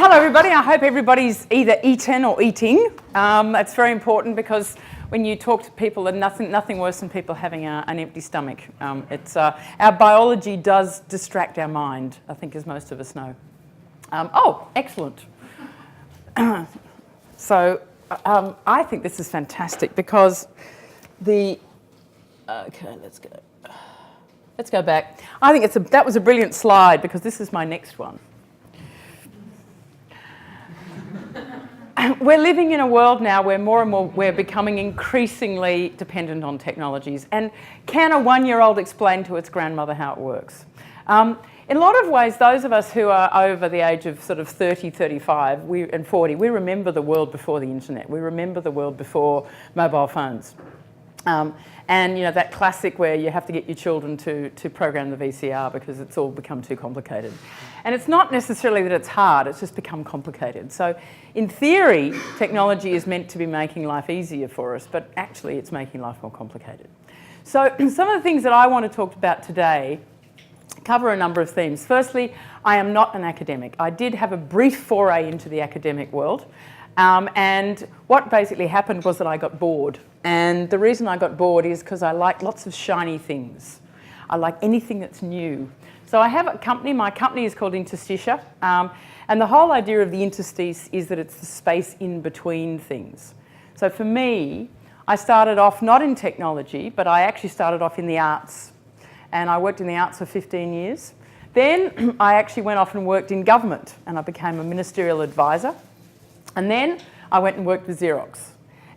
Hello everybody, I hope everybody's either eaten or eating. It's very important because when you talk to people, there's nothing worse than people having an empty stomach. Our biology does distract our mind, I think, as most of us know. Oh, excellent. So I think this is fantastic because okay, let's go back. I think that was a brilliant slide because this is my next one. We're living in a world now where more and more we're becoming increasingly dependent on technologies. And can a one-year-old explain to its grandmother how it works? In a lot of ways, those of us who are over the age of sort of 30, 35 and 40, we remember the world before the internet. We remember the world before mobile phones. And you know, that classic where you have to get your children to program the VCR because it's all become too complicated. And it's not necessarily that it's hard, it's just become complicated. So in theory, technology is meant to be making life easier for us, but actually it's making life more complicated. So some of the things that I want to talk about today cover a number of themes. Firstly, I am not an academic. I did have a brief foray into the academic world. And what basically happened was that I got bored. And the reason I got bored is because I like lots of shiny things. I like anything that's new. So I have a company. My company is called Interstitia. And the whole idea of the interstice is that it's the space in between things. So for me, I started off not in technology, but I actually started off in the arts. And I worked in the arts for 15 years. Then I actually went off and worked in government, and I became a ministerial advisor. And then I went and worked with Xerox,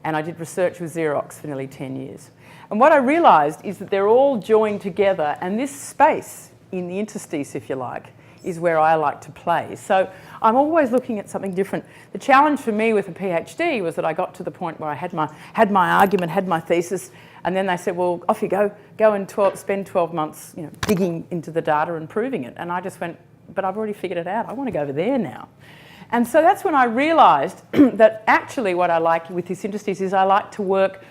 and I did research with Xerox for nearly 10 years. And what I realised is that they're all joined together, and this space in the interstice, if you like, is where I like to play. So I'm always looking at something different. The challenge for me with a PhD was that I got to the point where I had my argument, had my thesis, and then they said, well, off you go and spend 12 months, you know, digging into the data and proving it. And I just went, but I've already figured it out. I want to go over there now. And so that's when I realised that actually what I like with this interstice is I like to work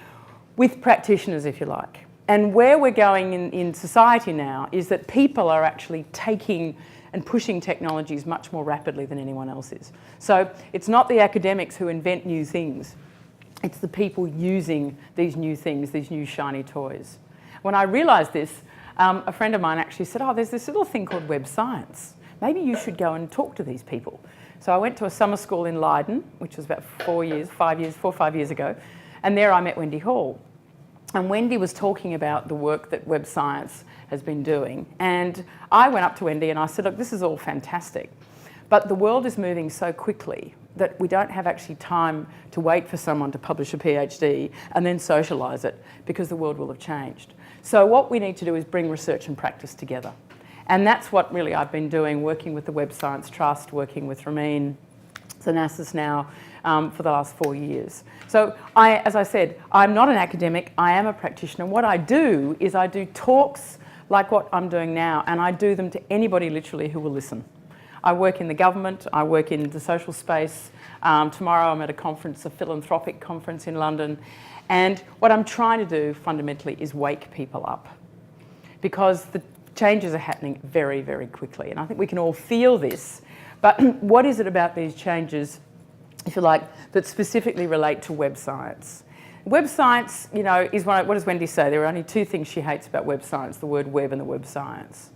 with practitioners, if you like. And where we're going in society now is that people are actually taking and pushing technologies much more rapidly than anyone else is. So it's not the academics who invent new things. It's the people using these new things, these new shiny toys. When I realised this, a friend of mine actually said, oh, there's this little thing called web science. Maybe you should go and talk to these people. So I went to a summer school in Leiden, which was about 4 or 5 years ago, and there I met Wendy Hall. And Wendy was talking about the work that web science has been doing. And I went up to Wendy and I said, look, this is all fantastic, but the world is moving so quickly that we don't have actually time to wait for someone to publish a PhD and then socialise it because the world will have changed. So what we need to do is bring research and practice together. And that's what really I've been doing, working with the Web Science Trust, working with Ramin Zanassis now for the last 4 years. So as I said, I'm not an academic, I am a practitioner. What I do is I do talks like what I'm doing now, and I do them to anybody literally who will listen. I work in the government, I work in the social space. Tomorrow I'm at a conference, a philanthropic conference in London. And what I'm trying to do fundamentally is wake people up, because the changes are happening very, very quickly. And I think we can all feel this. But what is it about these changes, if you like, that specifically relate to web science? Web science, you know, is what does Wendy say? There are only two things she hates about web science, the word web and the web science.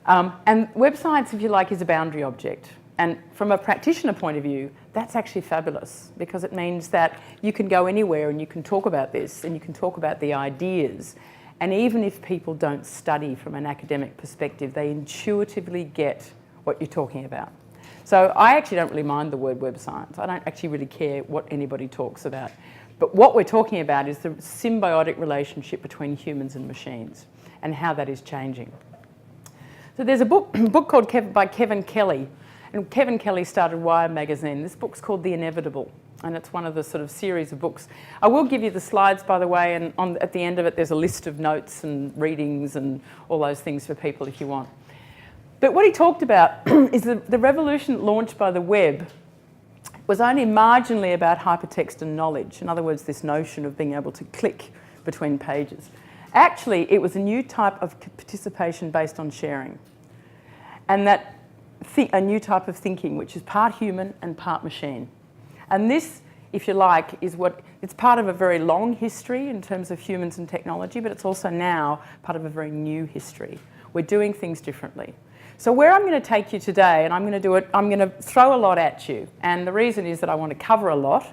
And web science, if you like, is a boundary object. And from a practitioner point of view, that's actually fabulous, because it means that you can go anywhere and you can talk about this and you can talk about the ideas. And even if people don't study from an academic perspective, they intuitively get what you're talking about. So I actually don't really mind the word web science. I don't actually really care what anybody talks about. But what we're talking about is the symbiotic relationship between humans and machines and how that is changing. So there's a book called by Kevin Kelly. And Kevin Kelly started Wire magazine. This book's called The Inevitable. And it's one of the sort of series of books. I will give you the slides, by the way, and at the end of it there's a list of notes and readings and all those things for people if you want. But what he talked about is the revolution launched by the web was only marginally about hypertext and knowledge. In other words, this notion of being able to click between pages. Actually, it was a new type of participation based on sharing. And that a new type of thinking, which is part human and part machine. And this, if you like, it's part of a very long history in terms of humans and technology, but it's also now part of a very new history. We're doing things differently. So where I'm going to take you today, and I'm going to throw a lot at you, and the reason is that I want to cover a lot,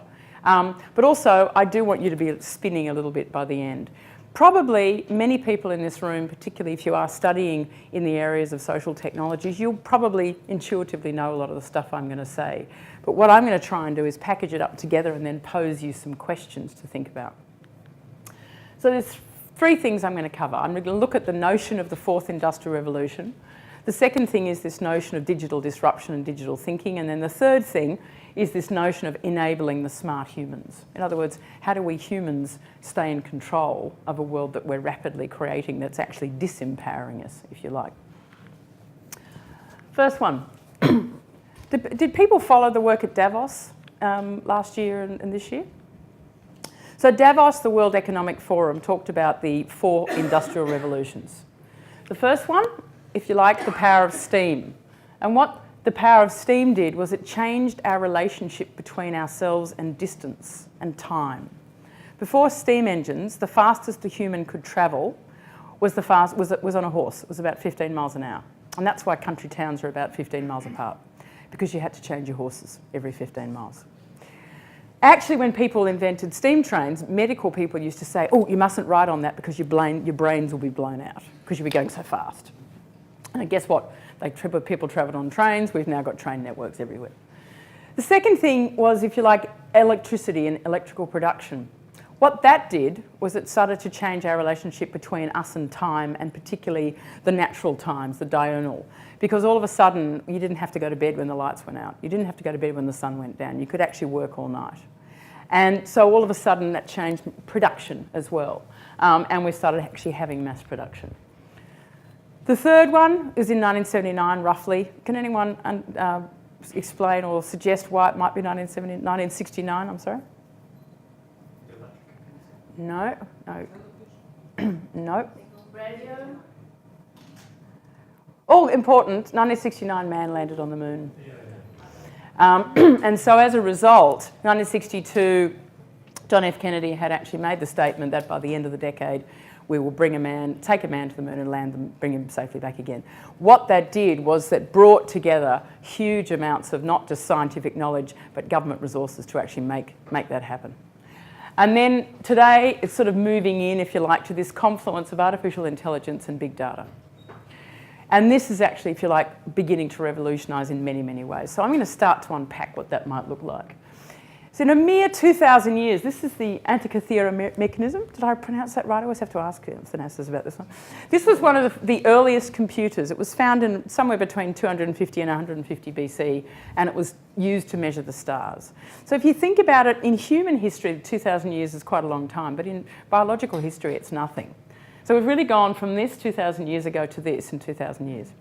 but also I do want you to be spinning a little bit by the end. Probably many people in this room, particularly if you are studying in the areas of social technologies, you'll probably intuitively know a lot of the stuff I'm going to say. But what I'm going to try and do is package it up together and then pose you some questions to think about. So there's three things I'm going to cover. I'm going to look at the notion of the fourth industrial revolution. The second thing is this notion of digital disruption and digital thinking. And then the third thing is this notion of enabling the smart humans. In other words, how do we humans stay in control of a world that we're rapidly creating that's actually disempowering us, if you like? First one. Did people follow the work at Davos last year and this year? So Davos, the World Economic Forum, talked about the four industrial revolutions. The first one, if you like, the power of steam. And what the power of steam did was it changed our relationship between ourselves and distance and time. Before steam engines, the fastest the human could travel was on a horse. It was about 15 miles an hour. And that's why country towns are about 15 miles apart, because you had to change your horses every 15 miles. Actually, when people invented steam trains, medical people used to say, oh, you mustn't ride on that because your brains will be blown out because you'll be going so fast. And guess what? People travelled on trains. We've now got train networks everywhere. The second thing was, if you like, electricity and electrical production. What that did was it started to change our relationship between us and time, and particularly the natural times, the diurnal. Because all of a sudden, you didn't have to go to bed when the lights went out. You didn't have to go to bed when the sun went down. You could actually work all night. And so all of a sudden, that changed production as well. And we started actually having mass production. The third one is in 1979, roughly. Can anyone explain or suggest why it might be 1969, I'm sorry? No. No. Radio? All important, 1969 man landed on the moon. And so as a result, 1962, John F. Kennedy had actually made the statement that by the end of the decade, we will take a man to the moon and land them, bring him safely back again. What that did was that brought together huge amounts of not just scientific knowledge, but government resources to actually make that happen. And then today, it's sort of moving in, if you like, to this confluence of artificial intelligence and big data. And this is actually, if you like, beginning to revolutionise in many, many ways. So I'm going to start to unpack what that might look like. So in a mere 2,000 years, this is the Antikythera mechanism. Did I pronounce that right? I always have to ask Thanassos about this one. This was one of the earliest computers. It was found in somewhere between 250 and 150 BC, and it was used to measure the stars. So if you think about it, in human history, 2,000 years is quite a long time, but in biological history, it's nothing. So we've really gone from this 2,000 years ago to this in 2,000 years.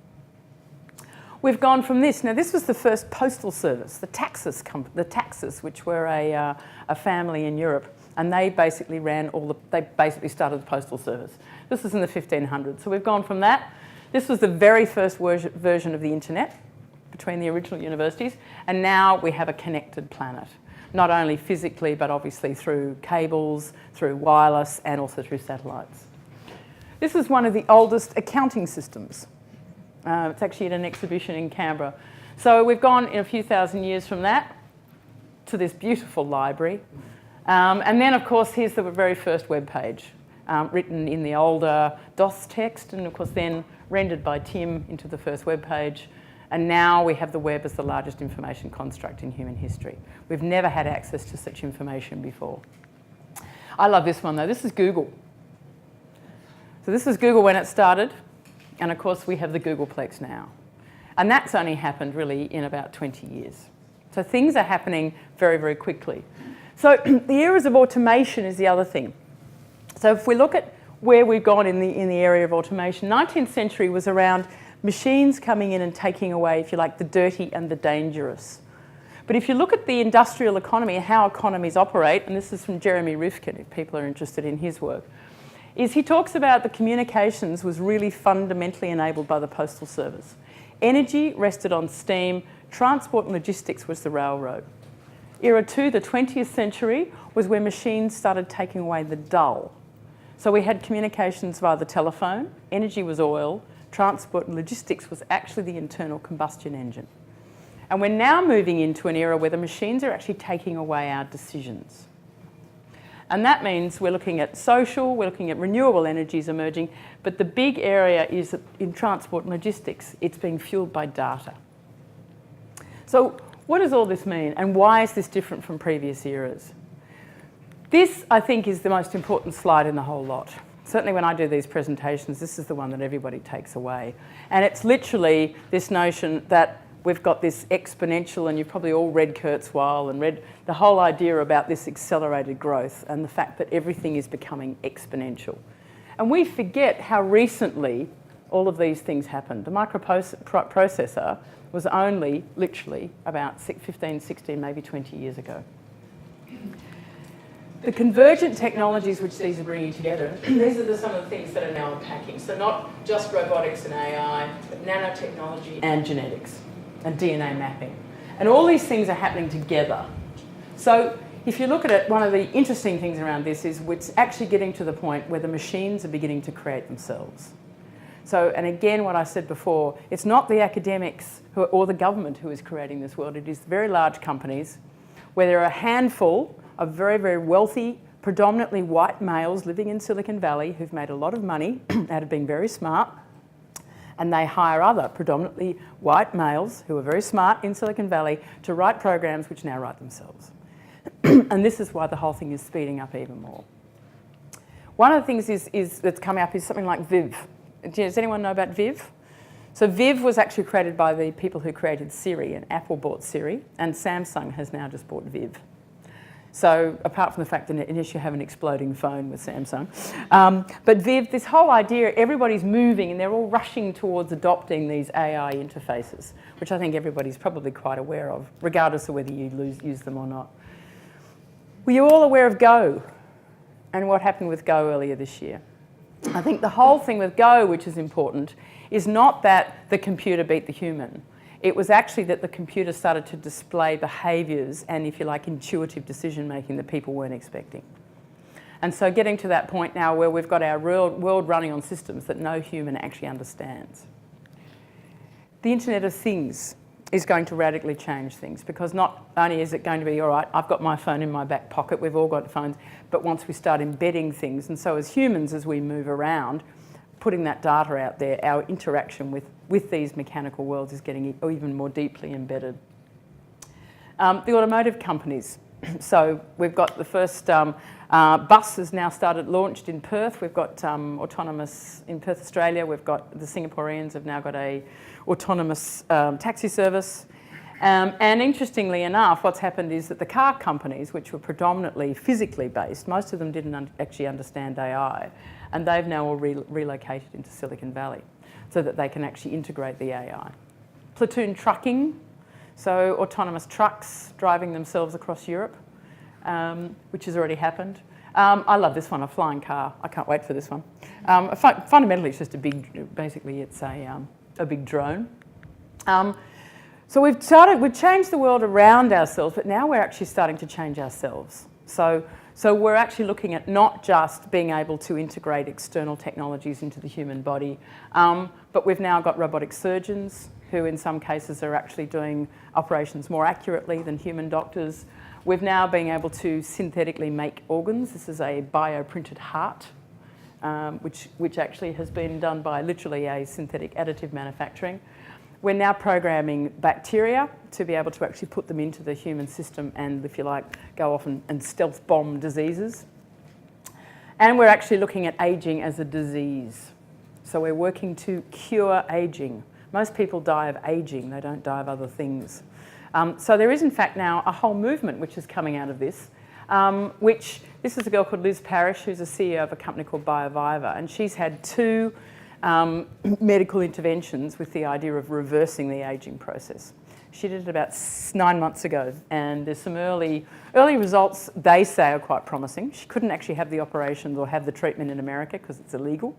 We've gone from this. Now, this was the first postal service, the Taxes, which were a family in Europe, and they basically started the postal service. This was in the 1500s. So we've gone from that. This was the very first version of the internet between the original universities, and now we have a connected planet, not only physically, but obviously through cables, through wireless, and also through satellites. This is one of the oldest accounting systems. It's actually at an exhibition in Canberra. So we've gone in a few thousand years from that to this beautiful library. And then, of course, here's the very first web page, written in the older DOS text, and of course then rendered by Tim into the first web page. And now we have the web as the largest information construct in human history. We've never had access to such information before. I love this one, though. This is Google. So this is Google when it started. And of course, we have the Googleplex now. And that's only happened really in about 20 years. So things are happening very, very quickly. So the eras of automation is the other thing. So if we look at where we've gone in the area of automation, 19th century was around machines coming in and taking away, if you like, the dirty and the dangerous. But if you look at the industrial economy, how economies operate, and this is from Jeremy Rifkin, if people are interested in his work, is he talks about the communications was really fundamentally enabled by the postal service. Energy rested on steam. Transport and logistics was the railroad. Era 2, the 20th century, was where machines started taking away the dull. So we had communications via the telephone, energy was oil, transport and logistics was actually the internal combustion engine. And we're now moving into an era where the machines are actually taking away our decisions. And that means we're looking at social, we're looking at renewable energies emerging, but the big area is in transport and logistics. It's being fueled by data. So what does all this mean, and why is this different from previous eras? This, I think, is the most important slide in the whole lot. Certainly when I do these presentations, this is the one that everybody takes away. And it's literally this notion that we've got this exponential, and you've probably all read Kurzweil and read the whole idea about this accelerated growth and the fact that everything is becoming exponential. And we forget how recently all of these things happened. The microprocessor was only literally about 15, 16, maybe 20 years ago. The convergent technologies which these are bringing together, these are some of the things that are now unpacking. So not just robotics and AI, but nanotechnology and genetics and DNA mapping. And all these things are happening together. So if you look at it, one of the interesting things around this is it's actually getting to the point where the machines are beginning to create themselves. So, and again, what I said before, it's not the academics or the government who is creating this world. It is very large companies where there are a handful of very, very wealthy, predominantly white males living in Silicon Valley who've made a lot of money out of being very smart, and they hire other predominantly white males who are very smart in Silicon Valley to write programs which now write themselves. And this is why the whole thing is speeding up even more. One of the things that's coming up is something like Viv. Does anyone know about Viv? So Viv was actually created by the people who created Siri, and Apple bought Siri, and Samsung has now just bought Viv. So apart from the fact that unless you have an exploding phone with Samsung. But Viv, this whole idea, everybody's moving and they're all rushing towards adopting these AI interfaces, which I think everybody's probably quite aware of, regardless of whether you use them or not. Were you all aware of Go and what happened with Go earlier this year? I think the whole thing with Go, which is important, is not that the computer beat the human. It was actually that the computer started to display behaviours and, if you like, intuitive decision-making that people weren't expecting. And so getting to that point now where we've got our world running on systems that no human actually understands. The Internet of Things is going to radically change things, because not only is it going to be, all right, I've got my phone in my back pocket, we've all got phones, but once we start embedding things, and so as humans, as we move around, putting that data out there, our interaction with these mechanical worlds is getting even more deeply embedded. The automotive companies. So we've got the first bus has now launched in Perth. We've got autonomous in Perth, Australia. We've got the Singaporeans have now got a autonomous taxi service. And interestingly enough, what's happened is that the car companies, which were predominantly physically based, most of them didn't actually understand AI, and they've now all relocated into Silicon Valley so that they can actually integrate the AI. Platoon trucking, so autonomous trucks driving themselves across Europe, which has already happened. I love this one, a flying car. I can't wait for this one. Fundamentally, it's just basically it's a big drone. So we've changed the world around ourselves, but now we're actually starting to change ourselves. So we're actually looking at not just being able to integrate external technologies into the human body, but we've now got robotic surgeons who in some cases are actually doing operations more accurately than human doctors. We've now been able to synthetically make organs. This is a bioprinted heart, which actually has been done by literally a synthetic additive manufacturing. We're now programming bacteria to be able to actually put them into the human system and, if you like, go off and stealth bomb diseases. And we're actually looking at ageing as a disease. So we're working to cure ageing. Most people die of ageing, they don't die of other things. So there is, in fact, now a whole movement which is coming out of this, this is a girl called Liz Parrish, who's a CEO of a company called BioViva, and she's had 2 medical interventions with the idea of reversing the ageing process. She did it about 9 months ago, and there's some early results they say are quite promising. She couldn't actually have the operations or have the treatment in America because it's illegal.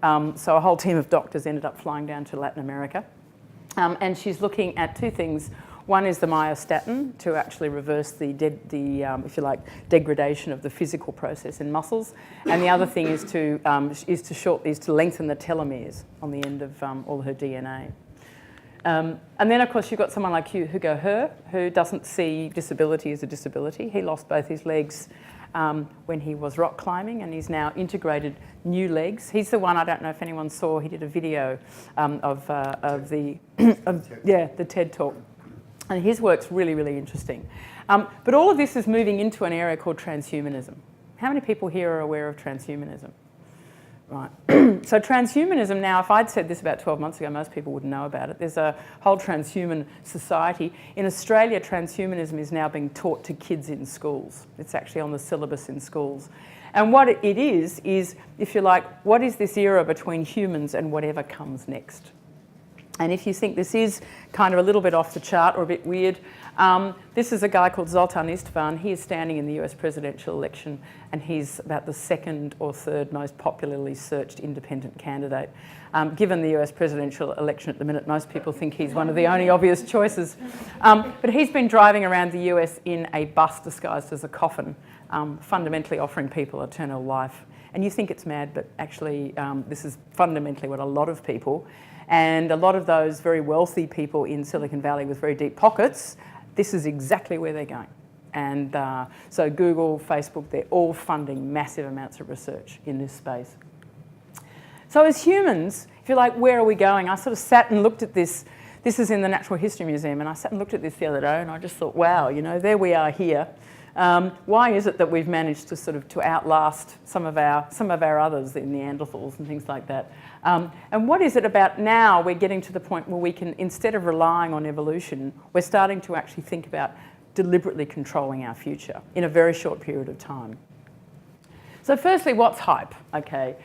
So a whole team of doctors ended up flying down to Latin America. And she's looking at two things. One is the myostatin to actually reverse the if you like, degradation of the physical process in muscles, and the other thing is to lengthen the telomeres on the end of all her DNA. And then, of course, you've got someone like Hugo Herr, who doesn't see disability as a disability. He lost both his legs when he was rock climbing, and he's now integrated new legs. He's the one, I don't know if anyone saw, he did a video of the TED Talk. And his work's really, really interesting. But all of this is moving into an area called transhumanism. How many people here are aware of transhumanism? Right. So transhumanism now, if I'd said this about 12 months ago, most people wouldn't know about it. There's a whole transhuman society. In Australia, transhumanism is now being taught to kids in schools. It's actually on the syllabus in schools. And what it is, if you like, what is this era between humans and whatever comes next? And if you think this is kind of a little bit off the chart or a bit weird, this is a guy called Zoltan Istvan. He is standing in the US presidential election, and he's about the second or third most popularly searched independent candidate. Given the US presidential election at the minute, most people think he's one of the only obvious choices. But he's been driving around the US in a bus disguised as a coffin, fundamentally offering people eternal life. And you think it's mad, but actually this is fundamentally what a lot of people, and a lot of those very wealthy people in Silicon Valley with very deep pockets, this is exactly where they're going. And so Google, Facebook, they're all funding massive amounts of research in this space. So as humans, if you're like, where are we going? I sort of sat and looked at this. This is in the Natural History Museum, and I sat and looked at this the other day, and I just thought, wow, you know, there we are here. Why is it that we've managed to sort of to outlast some of our others, the Neanderthals and things like that? And what is it about now we're getting to the point where we can, instead of relying on evolution, we're starting to actually think about deliberately controlling our future in a very short period of time? So firstly, what's hype? Okay,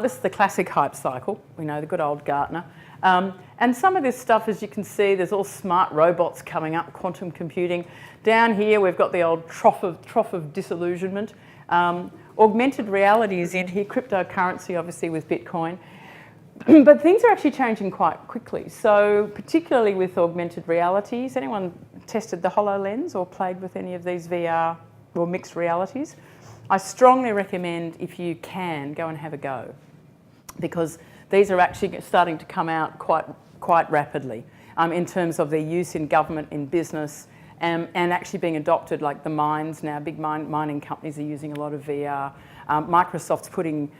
this is the classic hype cycle. We know the good old Gartner. And some of this stuff, as you can see, there's all smart robots coming up, quantum computing. Down here, we've got the old trough of disillusionment. Augmented reality is in here, cryptocurrency, obviously, with Bitcoin. But things are actually changing quite quickly. So particularly with augmented reality, has anyone tested the HoloLens or played with any of these VR or mixed realities? I strongly recommend, if you can, go and have a go, because these are actually starting to come out quite rapidly in terms of their use in government, in business, and actually being adopted, like the mines now. Big mining companies are using a lot of VR. Microsoft's putting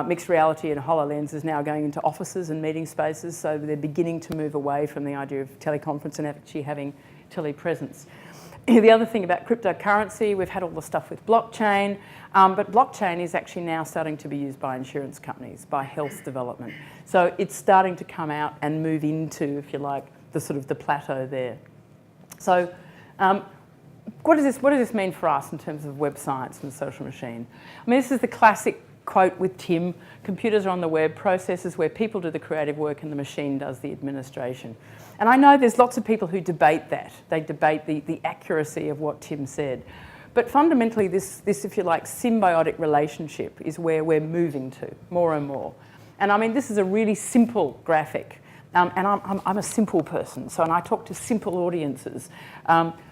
mixed reality and HoloLens is now going into offices and meeting spaces, so they're beginning to move away from the idea of teleconference and actually having telepresence. The other thing about cryptocurrency, we've had all the stuff with blockchain, but blockchain is actually now starting to be used by insurance companies, by health development. So it's starting to come out and move into, if you like, the sort of the plateau there. So what does this mean for us in terms of web science and the social machine? I mean, this is the classic quote with Tim: computers are on the web, processes where people do the creative work and the machine does the administration. And I know there's lots of people who debate that. They debate the accuracy of what Tim said. But fundamentally, this, if you like, symbiotic relationship is where we're moving to more and more. And I mean, this is a really simple graphic. And I'm a simple person, so and I talk to simple audiences.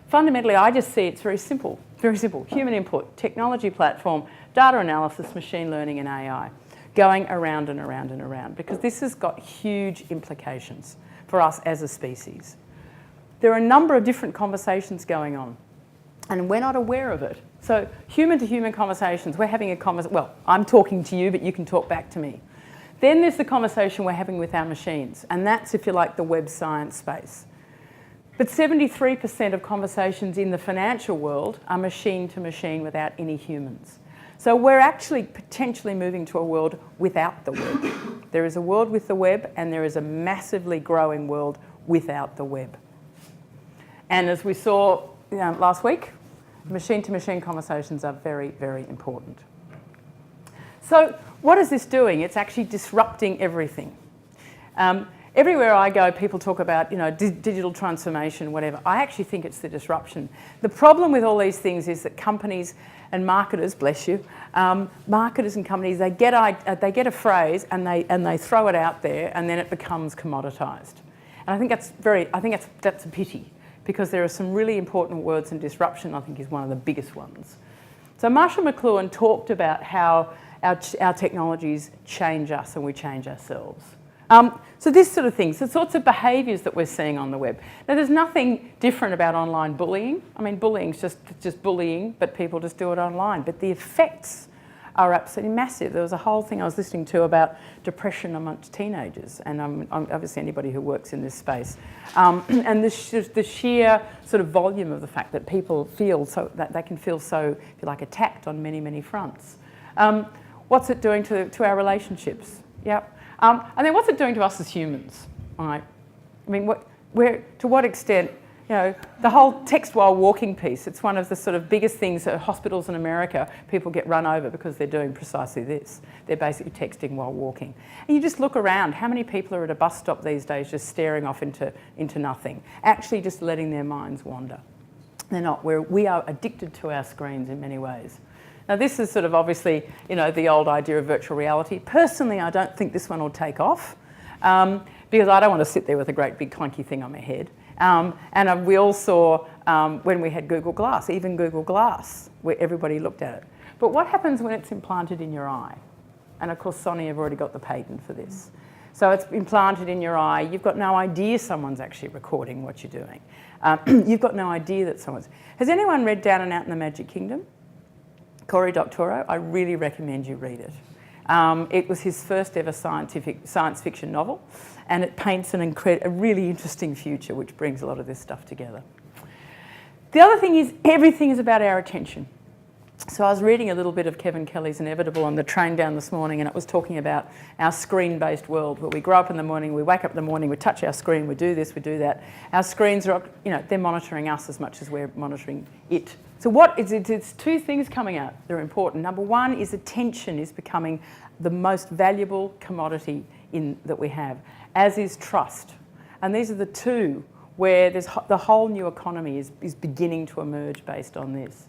Fundamentally, I just see it's very simple, very simple. Human input, technology platform, data analysis, machine learning and AI, going around and around and around, because this has got huge implications for us as a species. There are a number of different conversations going on, and we're not aware of it. So human-to-human conversations, we're having a conversation, well, I'm talking to you, but you can talk back to me. Then there's the conversation we're having with our machines, and that's, if you like, the web science space. But 73% of conversations in the financial world are machine to machine without any humans. So we're actually potentially moving to a world without the web. There is a world with the web, and there is a massively growing world without the web. And as we saw last week, machine-to-machine conversations are very, very important. So what is this doing? It's actually disrupting everything. Everywhere I go, people talk about, digital transformation, whatever. I actually think it's the disruption. The problem with all these things is that companies and marketers, bless you, marketers and companies, they get a phrase and they throw it out there, and then it becomes commoditized. And I think that's a pity, because there are some really important words, and disruption, I think, is one of the biggest ones. So Marshall McLuhan talked about how our technologies change us and we change ourselves. So this sort of things, the sorts of behaviours that we're seeing on the web. Now, there's nothing different about online bullying. I mean, bullying's just bullying, but people just do it online. But the effects are absolutely massive. There was a whole thing I was listening to about depression amongst teenagers, and obviously anybody who works in this space. And the sheer sort of volume of the fact that people feel so, that they can feel so, if you like, attacked on many, many fronts. What's it doing to our relationships? Yep. And then what's it doing to us as humans? All right. I mean, to what extent, you know, the whole text while walking piece, it's one of the sort of biggest things at hospitals in America. People get run over because they're doing precisely this. They're basically texting while walking. And you just look around, how many people are at a bus stop these days just staring off into nothing, actually just letting their minds wander. They're not. We are addicted to our screens in many ways. Now, this is sort of obviously, you know, the old idea of virtual reality. Personally, I don't think this one will take off because I don't want to sit there with a great big clunky thing on my head. And we all saw when we had Google Glass, even Google Glass, where everybody looked at it. But what happens when it's implanted in your eye? And of course, Sony have already got the patent for this. So it's implanted in your eye. You've got no idea someone's actually recording what you're doing. You've got no idea that someone's... Has anyone read Down and Out in the Magic Kingdom? Cory Doctorow? I really recommend you read it. It was his first ever science fiction novel, and it paints a really interesting future which brings a lot of this stuff together. The other thing is, everything is about our attention. So I was reading a little bit of Kevin Kelly's Inevitable on the train down this morning, and it was talking about our screen-based world, where we grow up in the morning, we wake up in the morning, we touch our screen, we do this, we do that. Our screens are, you know, they're monitoring us as much as we're monitoring it. So it's two things coming out that are important. Number one is attention is becoming the most valuable commodity that we have, as is trust. And these are the two where the whole new economy is beginning to emerge based on this.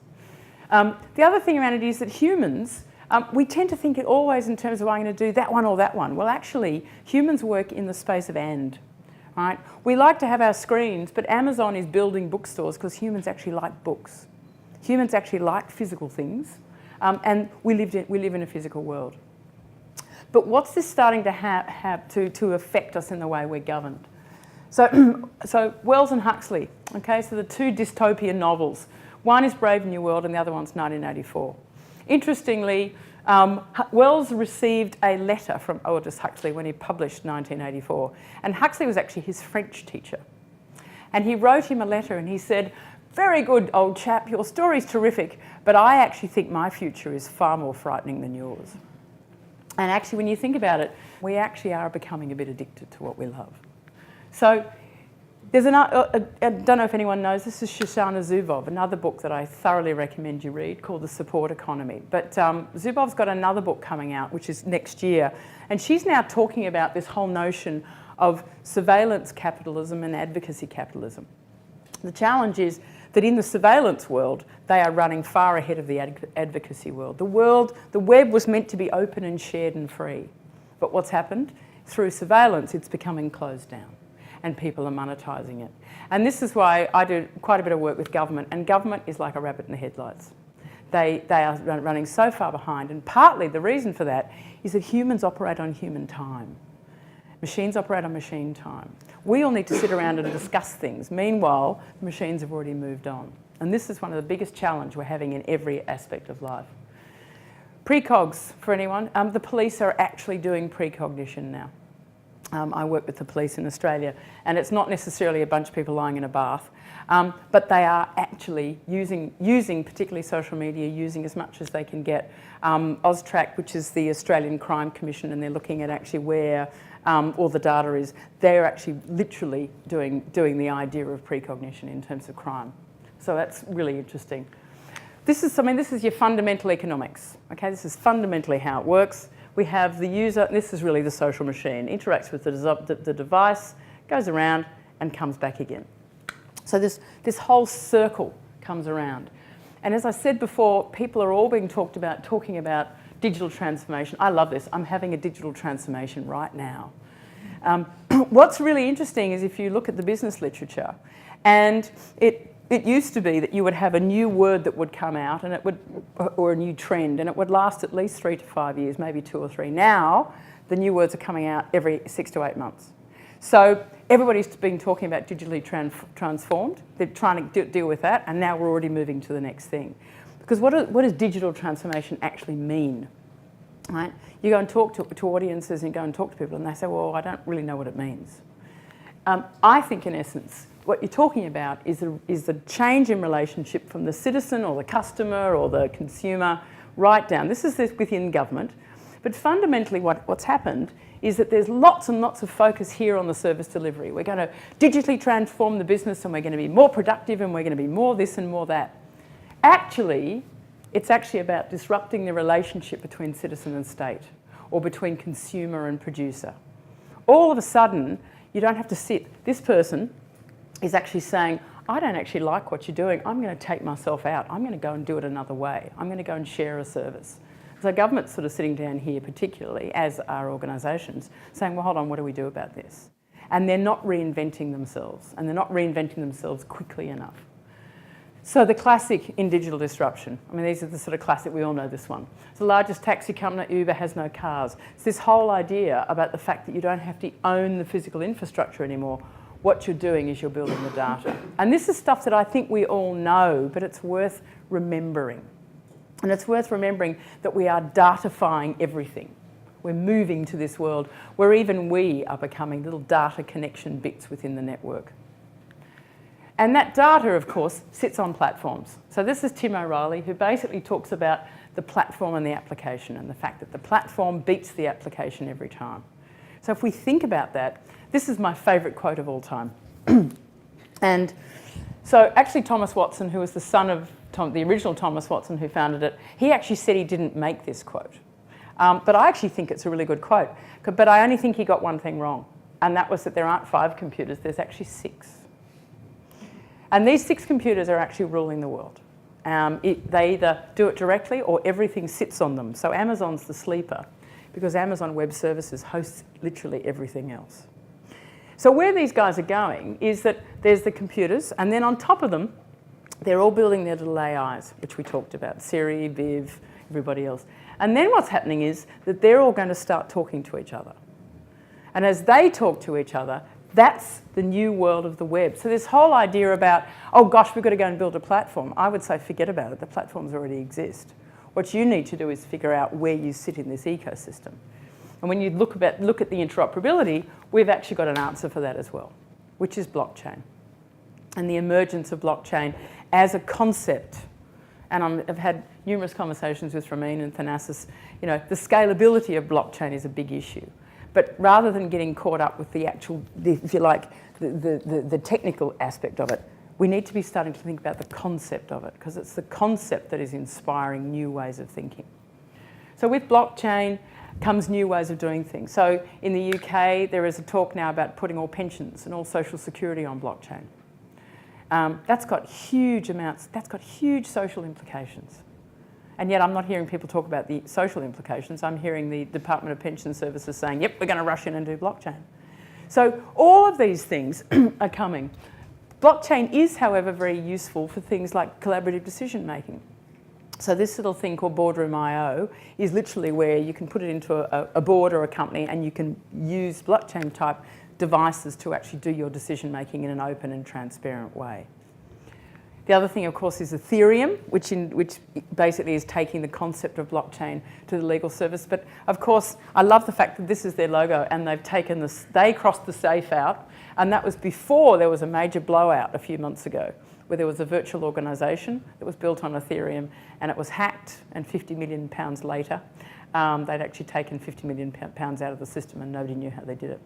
The other thing around it is that humans, we tend to think it always in terms of, I'm going to do that one or that one. Well, actually, humans work in the space of and. Right? We like to have our screens, but Amazon is building bookstores because humans actually like books. Humans actually like physical things, and we live in a physical world. But what's this starting to have to affect us in the way we're governed? So Wells and Huxley, okay, so the two dystopian novels. One is Brave New World and the other one's 1984. Interestingly, Wells received a letter from Aldous Huxley when he published 1984, and Huxley was actually his French teacher. And he wrote him a letter and he said, "Very good, old chap, your story's terrific, but I actually think my future is far more frightening than yours." And actually, when you think about it, we actually are becoming a bit addicted to what we love. So there's I don't know if anyone knows, this is Shoshana Zuboff, another book that I thoroughly recommend you read called The Support Economy. But Zuboff's got another book coming out, which is next year, and she's now talking about this whole notion of surveillance capitalism and advocacy capitalism. The challenge is that in the surveillance world, they are running far ahead of the advocacy world. The web was meant to be open and shared and free. But what's happened? Through surveillance, it's becoming closed down and people are monetising it. And this is why I do quite a bit of work with government, and government is like a rabbit in the headlights. They are running so far behind, and partly the reason for that is that humans operate on human time. Machines operate on machine time. We all need to sit around and discuss things. Meanwhile, the machines have already moved on. And this is one of the biggest challenges we're having in every aspect of life. Precogs, for anyone, the police are actually doing precognition now. I work with the police in Australia, and it's not necessarily a bunch of people lying in a bath, but they are actually using particularly social media, using as much as they can get. AUSTRAC, which is the Australian Crime Commission, and they're looking at actually where all the data is. They're actually literally doing the idea of precognition in terms of crime. So that's really interesting. This is your fundamental economics. Okay, this is fundamentally how it works. We have the user, this is really the social machine, interacts with the device, goes around and comes back again. So this whole circle comes around. And as I said before, people are all talking about digital transformation. I love this. I'm having a digital transformation right now. what's really interesting is if you look at the business literature, and it used to be that you would have a new word that would come out, and it would, or a new trend, and it would last at least 3 to 5 years, maybe 2 or 3. Now, the new words are coming out every 6 to 8 months. So everybody's been talking about digitally transformed. They're trying to deal with that, and now we're already moving to the next thing. Because what does digital transformation actually mean? Right? You go and talk to audiences and go and talk to people, and they say, well, I don't really know what it means. I think, in essence, what you're talking about is the change in relationship from the citizen or the customer or the consumer right down. This is within government. But fundamentally what's happened is that there's lots and lots of focus here on the service delivery. We're going to digitally transform the business, and we're going to be more productive, and we're going to be more this and more that. Actually, it's actually about disrupting the relationship between citizen and state, or between consumer and producer. All of a sudden, you don't have to sit. This person is actually saying, I don't actually like what you're doing. I'm going to take myself out. I'm going to go and do it another way. I'm going to go and share a service. So government's sort of sitting down here particularly, as are organisations, saying, well, hold on, what do we do about this? And they're not reinventing themselves, and they're not reinventing themselves quickly enough. So the classic in digital disruption, I mean, these are the sort of classic, we all know this one. It's the largest taxi company, Uber, has no cars. It's this whole idea about the fact that you don't have to own the physical infrastructure anymore. What you're doing is you're building the data. And this is stuff that I think we all know, but it's worth remembering. And it's worth remembering that we are datafying everything. We're moving to this world where even we are becoming little data connection bits within the network. And that data, of course, sits on platforms. So this is Tim O'Reilly, who basically talks about the platform and the application, and the fact that the platform beats the application every time. So if we think about that, this is my favourite quote of all time. And so actually Thomas Watson, who was the son of the original Thomas Watson who founded it, he actually said he didn't make this quote. But I actually think it's a really good quote. But I only think he got one thing wrong, and that was that there aren't 5 computers, there's actually 6. And these 6 computers are actually ruling the world. They either do it directly or everything sits on them. So Amazon's the sleeper, because Amazon Web Services hosts literally everything else. So where these guys are going is that there's the computers, and then on top of them, they're all building their little AIs, which we talked about, Siri, Viv, everybody else. And then what's happening is that they're all going to start talking to each other. And as they talk to each other, that's the new world of the web. So this whole idea about, oh gosh, we've got to go and build a platform, I would say forget about it. The platforms already exist. What you need to do is figure out where you sit in this ecosystem. And when you look at the interoperability, we've actually got an answer for that as well, which is blockchain. And the emergence of blockchain as a concept. And I've had numerous conversations with Ramin and Thanasis. You know, the scalability of blockchain is a big issue. But rather than getting caught up with the actual, if you like, the technical aspect of it, we need to be starting to think about the concept of it, because it's the concept that is inspiring new ways of thinking. So with blockchain comes new ways of doing things. So in the UK, there is a talk now about putting all pensions and all social security on blockchain. That's got huge amounts, that's got huge social implications. And yet I'm not hearing people talk about the social implications. I'm hearing the Department of Pension Services saying, yep, we're going to rush in and do blockchain. So all of these things are coming. Blockchain is, however, very useful for things like collaborative decision making. So this little thing called Boardroom.io is literally where you can put it into a board or a company, and you can use blockchain type devices to actually do your decision making in an open and transparent way. The other thing, of course, is Ethereum, which basically is taking the concept of blockchain to the legal service. But of course, I love the fact that this is their logo, and they've taken this, they crossed the safe out, and that was before there was a major blowout a few months ago, where there was a virtual organisation that was built on Ethereum, and it was hacked, and £50 million later, they'd actually taken £50 million out of the system, and nobody knew how they did it.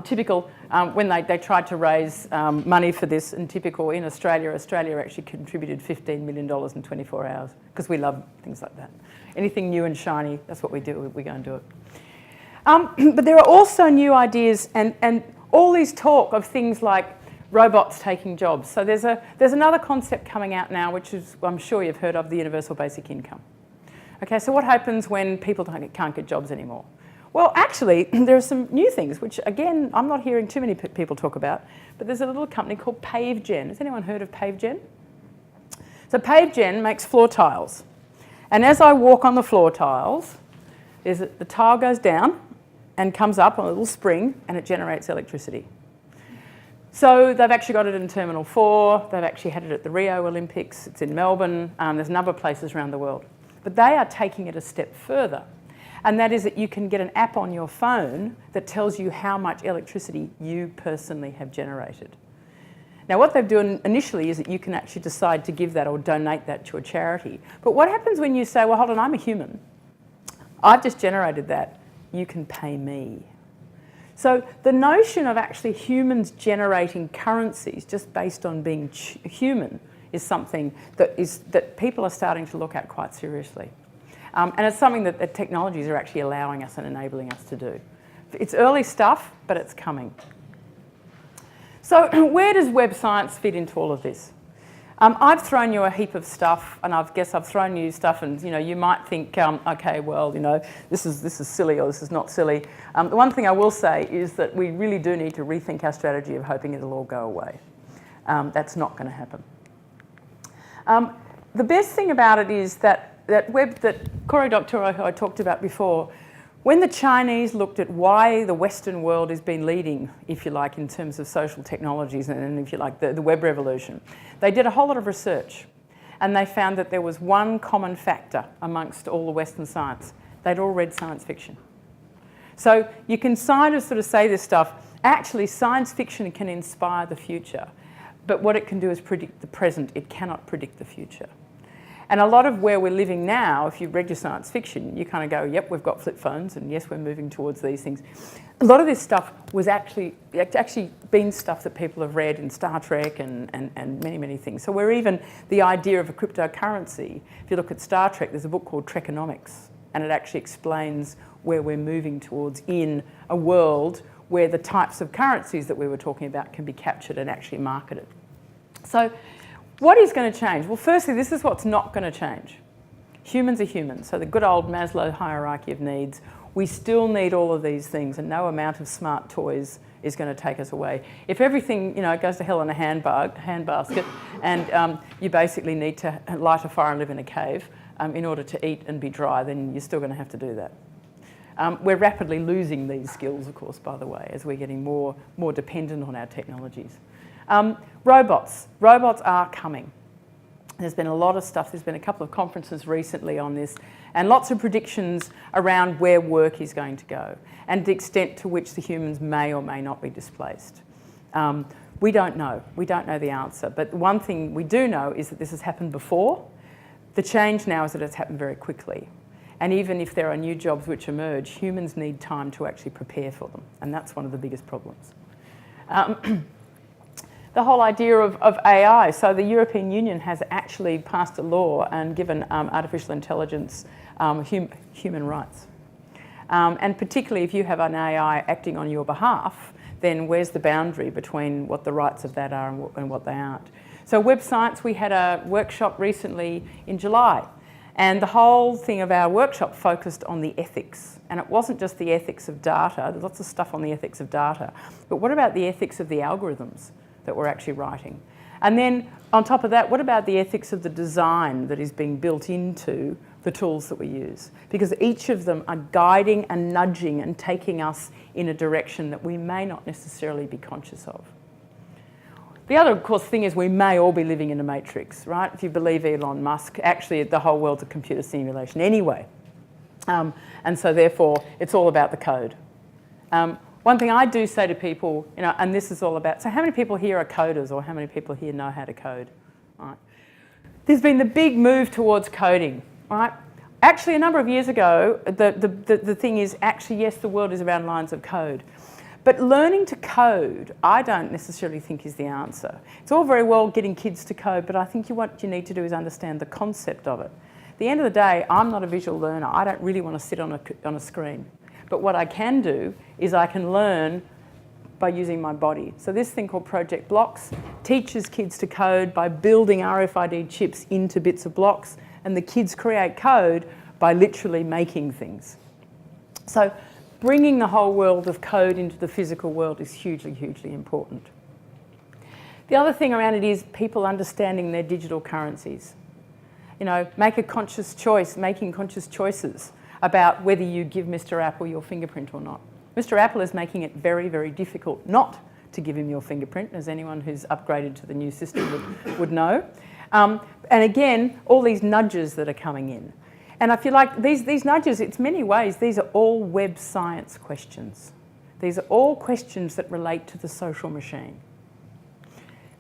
Typical, when they tried to raise money for this, and typical in Australia actually contributed $15 million in 24 hours, because we love things like that. Anything new and shiny, that's what we do, we go and do it. But there are also new ideas, and all these talk of things like robots taking jobs. So there's another concept coming out now, which is, I'm sure you've heard of, the universal basic income. Okay, so what happens when people can't get jobs anymore? Well, actually, there are some new things, which, again, I'm not hearing too many people talk about, but there's a little company called PaveGen. Has anyone heard of PaveGen? So PaveGen makes floor tiles. And as I walk on the floor tiles, the tile goes down and comes up on a little spring, and it generates electricity. So they've actually got it in Terminal 4. They've actually had it at the Rio Olympics. It's in Melbourne. There's a number of places around the world. But they are taking it a step further. And that is that you can get an app on your phone that tells you how much electricity you personally have generated. Now, what they've done initially is that you can actually decide to give that or donate that to a charity. But what happens when you say, well, hold on, I'm a human. I've just generated that. You can pay me. So the notion of actually humans generating currencies just based on being human is something that people are starting to look at quite seriously. And it's something that technologies are actually allowing us and enabling us to do. It's early stuff, but it's coming. So where does web science fit into all of this? I've thrown you a heap of stuff, and I guess I've thrown you stuff, and you might think, okay, well, this is silly or this is not silly. The one thing I will say is that we really do need to rethink our strategy of hoping it'll all go away. That's not going to happen. The best thing about it is that Cory Doctorow, who I talked about before, when the Chinese looked at why the Western world has been leading, if you like, in terms of social technologies and if you like, the web revolution, they did a whole lot of research, and they found that there was one common factor amongst all the Western science. They'd all read science fiction. So you can sort of say this stuff. Actually, science fiction can inspire the future, but what it can do is predict the present. It cannot predict the future. And a lot of where we're living now, if you've read your science fiction, you kind of go, yep, we've got flip phones, and yes, we're moving towards these things. A lot of this stuff was actually been stuff that people have read in Star Trek and many, many things. So the idea of a cryptocurrency, if you look at Star Trek, there's a book called Trekonomics, and it actually explains where we're moving towards in a world where the types of currencies that we were talking about can be captured and actually marketed. So what is going to change? Well, firstly, this is what's not going to change. Humans are humans. So the good old Maslow hierarchy of needs, we still need all of these things, and no amount of smart toys is going to take us away. If everything goes to hell in a handbasket and you basically need to light a fire and live in a cave in order to eat and be dry, then you're still going to have to do that. We're rapidly losing these skills, of course, by the way, as we're getting more dependent on our technologies. Robots are coming. There's been a lot of stuff. There's been a couple of conferences recently on this, and lots of predictions around where work is going to go and the extent to which the humans may or may not be displaced. We don't know. We don't know the answer. But one thing we do know is that this has happened before. The change now is that it's happened very quickly. And even if there are new jobs which emerge, humans need time to actually prepare for them. And that's one of the biggest problems. The whole idea of AI. So the European Union has actually passed a law and given artificial intelligence human rights. And particularly if you have an AI acting on your behalf, then where's the boundary between what the rights of that are and what they aren't? So web science, we had a workshop recently in July. And the whole thing of our workshop focused on the ethics. And it wasn't just the ethics of data. There's lots of stuff on the ethics of data. But what about the ethics of the algorithms that we're actually writing? And then on top of that, what about the ethics of the design that is being built into the tools that we use? Because each of them are guiding and nudging and taking us in a direction that we may not necessarily be conscious of. The other, of course, thing is we may all be living in a matrix, right? If you believe Elon Musk, actually the whole world's a computer simulation anyway. And so therefore, it's all about the code. One thing I do say to people, and this is all about, so how many people here are coders, or how many people here know how to code? Right. There's been the big move towards coding, right? Actually, a number of years ago, the thing is, actually, yes, the world is around lines of code. But learning to code, I don't necessarily think is the answer. It's all very well getting kids to code, but I think what you need to do is understand the concept of it. At the end of the day, I'm not a visual learner. I don't really want to sit on a screen. But what I can do is I can learn by using my body. So this thing called Project Blocks teaches kids to code by building RFID chips into bits of blocks, and the kids create code by literally making things. So bringing the whole world of code into the physical world is hugely, hugely important. The other thing around it is people understanding their digital currencies. You know, make a conscious choice, making conscious choices about whether you give Mr. Apple your fingerprint or not. Mr. Apple is making it very, very difficult not to give him your fingerprint, as anyone who's upgraded to the new system would know. And again, all these nudges that are coming in. And I feel like these nudges, it's many ways, these are all web science questions. These are all questions that relate to the social machine.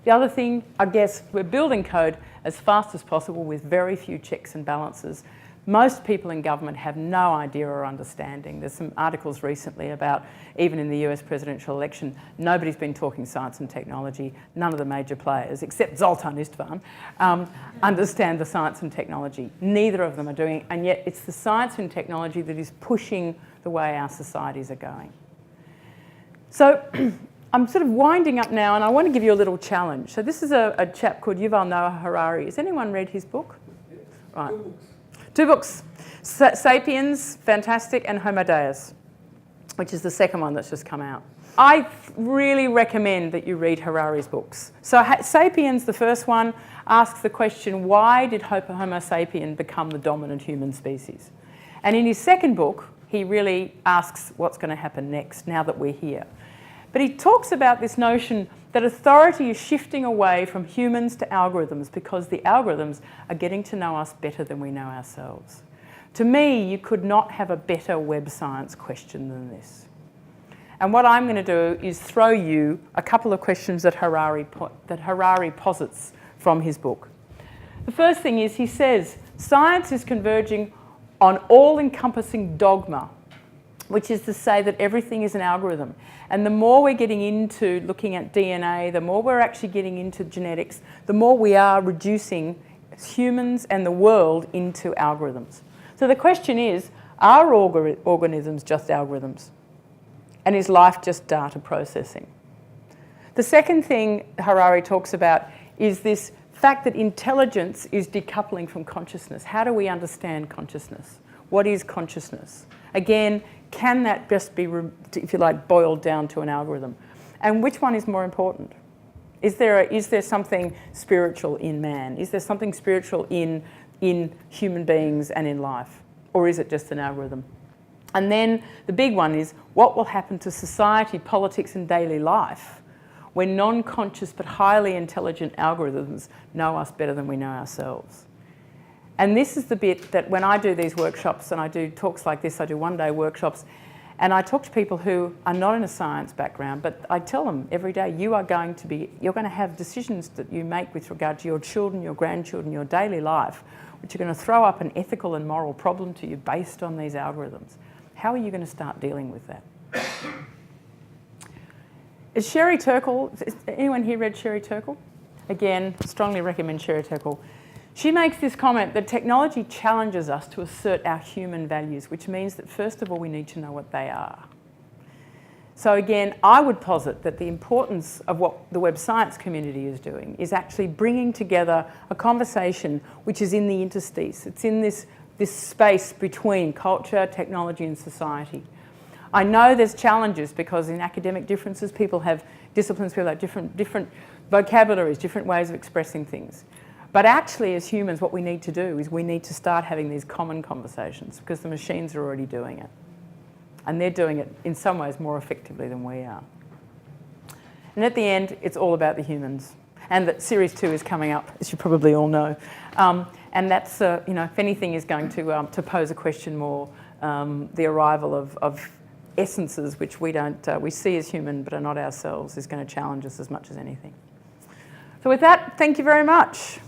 The other thing, I guess, we're building code as fast as possible with very few checks and balances. Most people in government have no idea or understanding. There's some articles recently about, even in the US presidential election, nobody's been talking science and technology. None of the major players, except Zoltan Istvan, understand the science and technology. Neither of them are doing it, and yet it's the science and technology that is pushing the way our societies are going. So I'm sort of winding up now, and I want to give you a little challenge. So this is a chap called Yuval Noah Harari. Has anyone read his book? Yes. Right. Two books, Sapiens, fantastic, and Homo Deus, which is the second one that's just come out. I really recommend that you read Harari's books. So Sapiens, the first one, asks the question, why did Homo sapien become the dominant human species? And in his second book, he really asks what's going to happen next, now that we're here. But he talks about this notion that authority is shifting away from humans to algorithms because the algorithms are getting to know us better than we know ourselves. To me, you could not have a better web science question than this. And what I'm going to do is throw you a couple of questions that Harari posits from his book. The first thing is, he says, science is converging on all-encompassing dogma, which is to say that everything is an algorithm. And the more we're getting into looking at DNA, the more we're actually getting into genetics, the more we are reducing humans and the world into algorithms. So the question is, are organisms just algorithms? And is life just data processing? The second thing Harari talks about is this fact that intelligence is decoupling from consciousness. How do we understand consciousness? What is consciousness? Again, can that just be, if you like, boiled down to an algorithm? And which one is more important? Is there something spiritual in man? Is there something spiritual in human beings and in life? Or is it just an algorithm? And then the big one is, what will happen to society, politics, and daily life when non-conscious but highly intelligent algorithms know us better than we know ourselves? And this is the bit that when I do these workshops and I do talks like this, I do one-day workshops, and I talk to people who are not in a science background, but I tell them every day, you're going to have decisions that you make with regard to your children, your grandchildren, your daily life, which are going to throw up an ethical and moral problem to you based on these algorithms. How are you going to start dealing with that? Is Sherry Turkle, anyone here read Sherry Turkle? Again, strongly recommend Sherry Turkle. She makes this comment that technology challenges us to assert our human values, which means that first of all we need to know what they are. So again, I would posit that the importance of what the web science community is doing is actually bringing together a conversation which is in the interstice. It's in this space between culture, technology and society. I know there's challenges because in academic differences, people have disciplines, people have different vocabularies, different ways of expressing things. But actually, as humans, what we need to do is we need to start having these common conversations because the machines are already doing it. And they're doing it in some ways more effectively than we are. And at the end, it's all about the humans. And that Series 2 is coming up, as you probably all know. And that's, if anything is going to pose a question more, the arrival of essences which we see as human but are not ourselves is going to challenge us as much as anything. So with that, thank you very much.